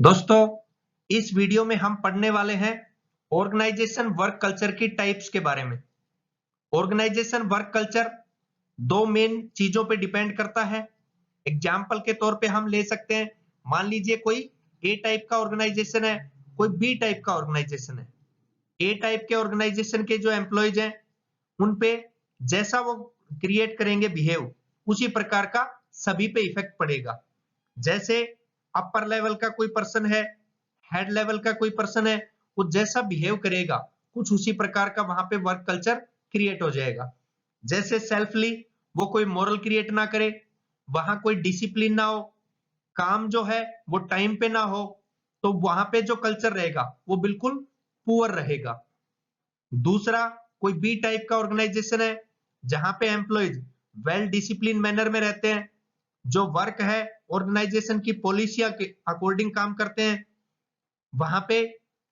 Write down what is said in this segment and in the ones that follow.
दोस्तों, इस वीडियो में हम पढ़ने वाले हैं ऑर्गेनाइजेशन वर्क कल्चर की टाइप्स के बारे में। ऑर्गेनाइजेशन वर्क कल्चर दो मेन चीजों पे डिपेंड करता है। एग्जाम्पल के तौर पे हम ले सकते हैं, मान लीजिए कोई ए टाइप का ऑर्गेनाइजेशन है, कोई बी टाइप का ऑर्गेनाइजेशन है। ए टाइप के ऑर्गेनाइजेशन के जो एम्प्लॉयज हैं उन पे जैसा वो क्रिएट करेंगे बिहेव, उसी प्रकार का सभी पे इफेक्ट पड़ेगा। जैसे अपर लेवल का कोई पर्सन है, हेड लेवल का कोई पर्सन है, वो जैसा बिहेव करेगा कुछ उसी प्रकार का वहां पे वर्क कल्चर क्रिएट हो जाएगा। जैसे सेल्फली वो कोई मॉरल क्रिएट ना करे, वहां कोई डिसिप्लिन ना हो, काम जो है वो टाइम पे ना हो, तो वहां पे जो कल्चर रहेगा वो बिल्कुल पुअर रहेगा। दूसरा, कोई बी टाइप का ऑर्गेनाइजेशन है जहां पे एम्प्लॉयज वेल डिसिप्लिन मैनर में रहते हैं, जो वर्क है ऑर्गेनाइजेशन की पॉलिसिया के अकॉर्डिंग काम करते हैं, वहां पे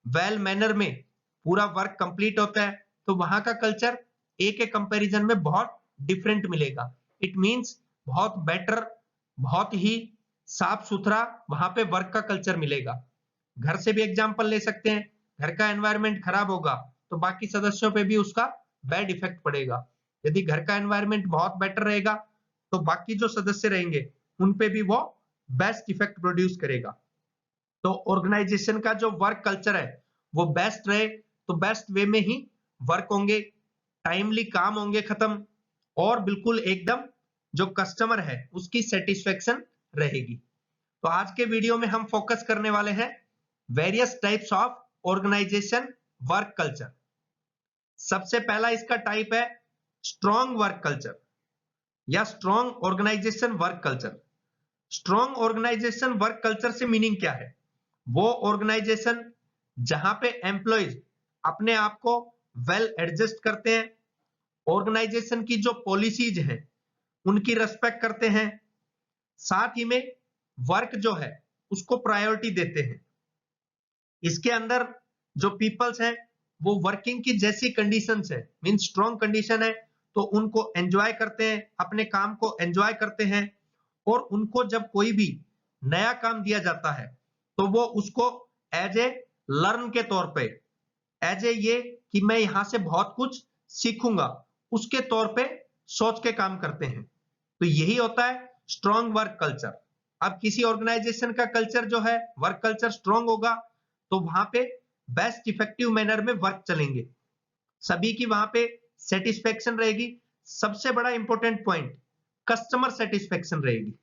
वेल मैनर में पूरा वर्क कंप्लीट होता है, तो वहां का कल्चर ए के कंपैरिजन में बहुत डिफरेंट मिलेगा। इट मींस बहुत बेटर, बहुत ही साफ सुथरा वहां पे वर्क का कल्चर मिलेगा। घर से भी एग्जांपल ले सकते हैं, घर का एनवायरनमेंट खराब होगा तो बाकी सदस्यों पे भी उसका बैड इफेक्ट पड़ेगा। यदि घर का एनवायरनमेंट बहुत बेटर रहेगा तो बाकी जो सदस्य रहेंगे उन पे भी वो बेस्ट इफेक्ट प्रोड्यूस करेगा। तो ऑर्गेनाइजेशन का जो वर्क कल्चर है वो बेस्ट रहे तो बेस्ट वे में ही वर्क होंगे, टाइमली काम होंगे खत्म, और बिल्कुल एकदम जो कस्टमर है उसकी सेटिस्फेक्शन रहेगी। तो आज के वीडियो में हम फोकस करने वाले हैं various types of organisation work culture. सबसे पहला इसका टाइप है स्ट्रॉन्ग वर्क कल्चर या strong organisation work culture. Strong organisation work culture से मीनिंग क्या है? वो ऑर्गेनाइजेशन जहां पे एम्प्लॉयज अपने आप को वेल एडजस्ट करते हैं, ऑर्गेनाइजेशन की जो पॉलिसीज है उनकी रेस्पेक्ट करते हैं, साथ ही में वर्क जो है उसको प्रायोरिटी देते हैं। इसके अंदर जो पीपल्स हैं वो वर्किंग की जैसी कंडीशंस है, मीन स्ट्रॉन्ग कंडीशन है, तो उनको एंजॉय करते हैं, अपने काम को एंजॉय करते हैं, और उनको जब कोई भी नया काम दिया जाता है तो वो उसको एज ए लर्न के तौर पे, एज ए ये कि मैं यहां से बहुत कुछ सीखूंगा, उसके तौर पे सोच के काम करते हैं। तो यही होता है स्ट्रॉन्ग वर्क कल्चर। अब किसी ऑर्गेनाइजेशन का कल्चर जो है वर्क कल्चर स्ट्रॉन्ग होगा तो वहां पे बेस्ट इफेक्टिव मैनर में वर्क चलेंगे, सभी की वहां पे सेटिस्फेक्शन रहेगी। सबसे बड़ा इंपॉर्टेंट पॉइंट कस्टमर सेटिस्फेक्शन रहेगी।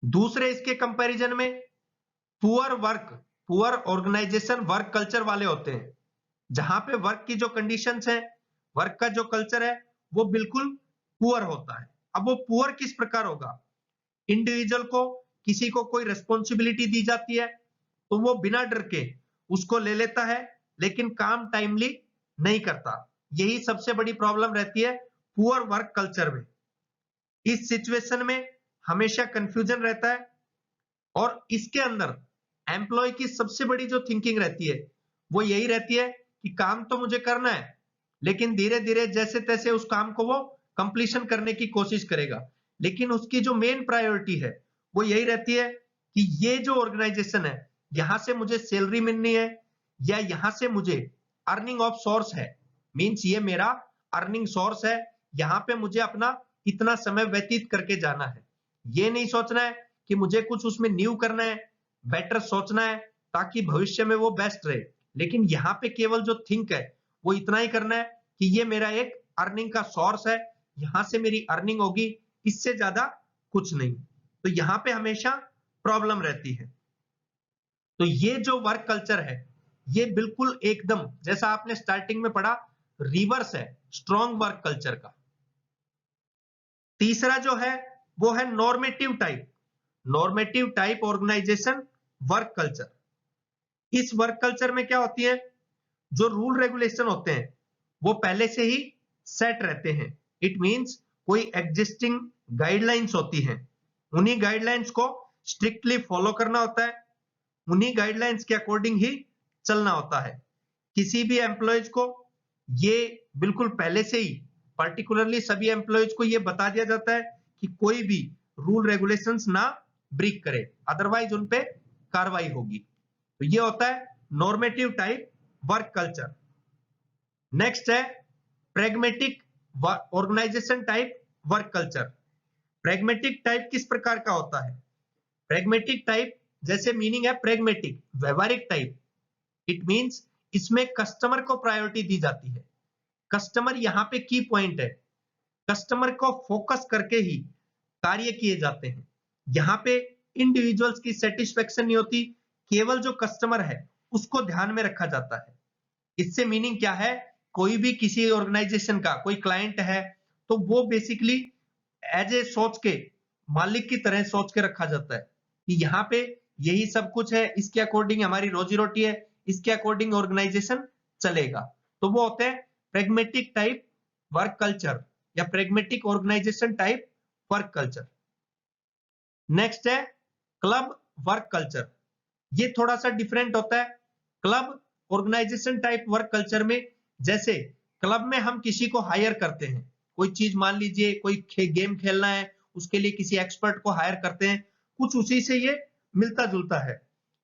दूसरे इसके कंपैरिजन में poor work, poor organisation work culture वाले होते हैं जहां पे वर्क की जो कंडीशंस है, वर्क का जो कल्चर है वो बिल्कुल पुअर होता है। अब वो पुअर किस प्रकार होगा? इंडिविजुअल को किसी को कोई रिस्पॉन्सिबिलिटी दी जाती है तो वो बिना डर के उसको ले लेता है, लेकिन काम टाइमली नहीं करता। यही सबसे बड़ी प्रॉब्लम रहती है पुअर वर्क कल्चर में। इस सिचुएशन में हमेशा कंफ्यूजन रहता है, और इसके अंदर एम्प्लॉय की सबसे बड़ी जो थिंकिंग रहती है वो यही रहती है कि काम तो मुझे करना है, लेकिन धीरे धीरे जैसे तैसे उस काम को वो कंप्लीशन करने की कोशिश करेगा। लेकिन उसकी जो मेन प्रायोरिटी है वो यही रहती है कि ये जो ऑर्गेनाइजेशन है यहां से मुझे सैलरी मिलनी है, या यहां से मुझे अर्निंग ऑफ सोर्स है, मींस ये मेरा अर्निंग सोर्स है, यहां पे मुझे अपना इतना समय व्यतीत करके जाना है। ये नहीं सोचना है कि मुझे कुछ उसमें न्यू करना है, बेटर सोचना है ताकि भविष्य में वो बेस्ट रहे, लेकिन यहाँ पे केवल जो थिंक है वो इतना ही करना है कि ये मेरा एक अर्निंग का सोर्स है, यहां से मेरी अर्निंग होगी, इससे ज्यादा कुछ नहीं। तो यहाँ पे हमेशा प्रॉब्लम रहती है। तो ये जो वर्क कल्चर है ये बिल्कुल एकदम जैसा आपने स्टार्टिंग में पढ़ा रिवर्स है स्ट्रॉन्ग वर्क कल्चर का। तीसरा जो है वो है normative type, normative type organisation work culture. इस वर्क कल्चर में क्या होती है, जो रूल रेगुलेशन होते हैं वो पहले से ही सेट रहते हैं। इट मींस कोई एग्जिस्टिंग गाइडलाइंस होती हैं, उन्हीं गाइडलाइंस को स्ट्रिक्टली फॉलो करना होता है, उन्हीं गाइडलाइंस के अकॉर्डिंग ही चलना होता है। किसी भी एम्प्लॉयज को ये बिल्कुल पहले से ही पर्टिकुलरली सभी एम्प्लॉयज को ये बता दिया जाता है कि कोई भी रूल रेगुलेशंस ना ब्रेक करे, अदरवाइज उन पे कार्रवाई होगी। तो ये होता है normative type work culture. Next है pragmatic organisation type work culture. Pragmatic type किस प्रकार का होता है? प्रेगमेटिक टाइप जैसे मीनिंग है प्रेगमेटिक, व्यवहारिक टाइप। इट मींस इसमें कस्टमर को प्रायोरिटी दी जाती है। कस्टमर यहाँ पे की पॉइंट है। कस्टमर को फोकस करके ही कार्य किए जाते हैं। यहाँ पे इंडिविजुअल्स की सेटिस्फेक्शन नहीं होती, केवल जो कस्टमर है उसको ध्यान में रखा जाता है। इससे मीनिंग क्या है? कोई भी किसी ऑर्गेनाइजेशन का कोई क्लाइंट है तो वो बेसिकली एज ए सोच के, मालिक की तरह सोच के रखा जाता है कि यहाँ पे यही सब कुछ है, इसके अकॉर्डिंग हमारी रोजी रोटी है, इसके अकॉर्डिंग ऑर्गेनाइजेशन चलेगा। तो वो होते हैं प्रेगमेटिक टाइप वर्क कल्चर या pragmatic organisation type work culture. Next है क्लब वर्क कल्चर। ये थोड़ा सा डिफरेंट होता है। Club organisation type work culture में जैसे क्लब में हम किसी को हायर करते हैं, कोई चीज मान लीजिए कोई गेम खेलना है, उसके लिए किसी एक्सपर्ट को हायर करते हैं, कुछ उसी से ये मिलता जुलता है।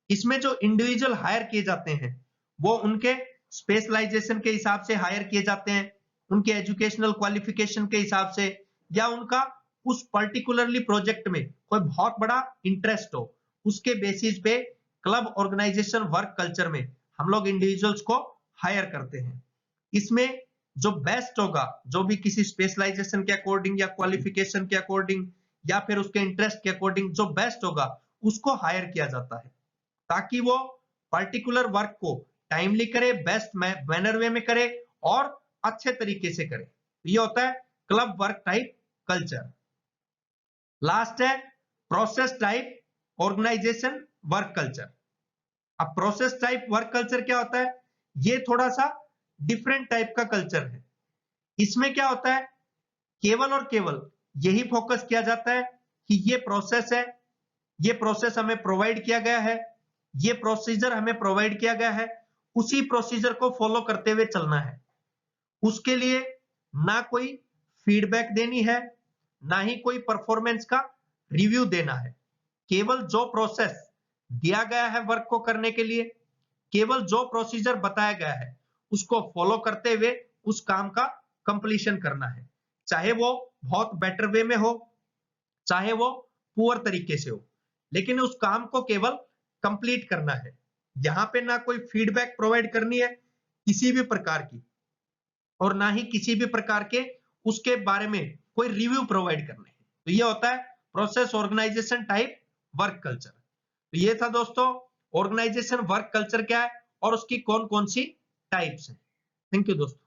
इसमें जो इंडिविजुअल हायर किए जाते हैं वो उनके स्पेशलाइजेशन के हिसाब से हायर किए जाते हैं, उनके एजुकेशनल क्वालिफिकेशन के हिसाब से, या उनका उस पर्टिकुलरली प्रोजेक्ट में कोई बहुत बड़ा इंटरेस्ट हो, उसके बेसिस पे क्लब ऑर्गेनाइजेशन वर्क कल्चर में हम लोग इंडिविजुअल्स को हायर करते हैं। इसमें जो बेस्ट होगा, जो भी किसी स्पेशलाइजेशन के अकॉर्डिंग या क्वालिफिकेशन के अकॉर्डिंग या फिर उसके इंटरेस्ट के अकॉर्डिंग जो बेस्ट होगा उसको हायर किया जाता है, ताकि वो पर्टिकुलर वर्क को टाइमली करे, बेस्ट मैनर वे में करे और अच्छे तरीके से करे। ये होता है club work type culture. Last है process type organisation work culture. अब प्रोसेस टाइप वर्क कल्चर क्या होता है? ये थोड़ा सा डिफरेंट टाइप का कल्चर है। इसमें क्या होता है, केवल और केवल यही फोकस किया जाता है कि ये प्रोसेस है, ये प्रोसेस हमें प्रोवाइड किया गया है, ये प्रोसीजर हमें प्रोवाइड किया गया है, उसी प्रोसीजर को फॉलो करते हुए चलना है। उसके लिए ना कोई फीडबैक देनी है, ना ही कोई परफॉर्मेंस का रिव्यू देना है। केवल जो प्रोसेस दिया गया है वर्क को करने के लिए, केवल जो प्रोसीजर बताया गया है उसको फॉलो करते हुए उस काम का कंप्लीशन करना है, चाहे वो बहुत बेटर वे में हो, चाहे वो पुअर तरीके से हो, लेकिन उस काम को केवल कंप्लीट करना है। यहां पे ना कोई फीडबैक प्रोवाइड करनी है किसी भी प्रकार की, और ना ही किसी भी प्रकार के उसके बारे में कोई रिव्यू प्रोवाइड करने हैं। तो ये होता है process organisation type work culture. तो ये था दोस्तों ऑर्गेनाइजेशन वर्क कल्चर क्या है और उसकी कौन कौन सी टाइप्स हैं। थैंक यू दोस्तों।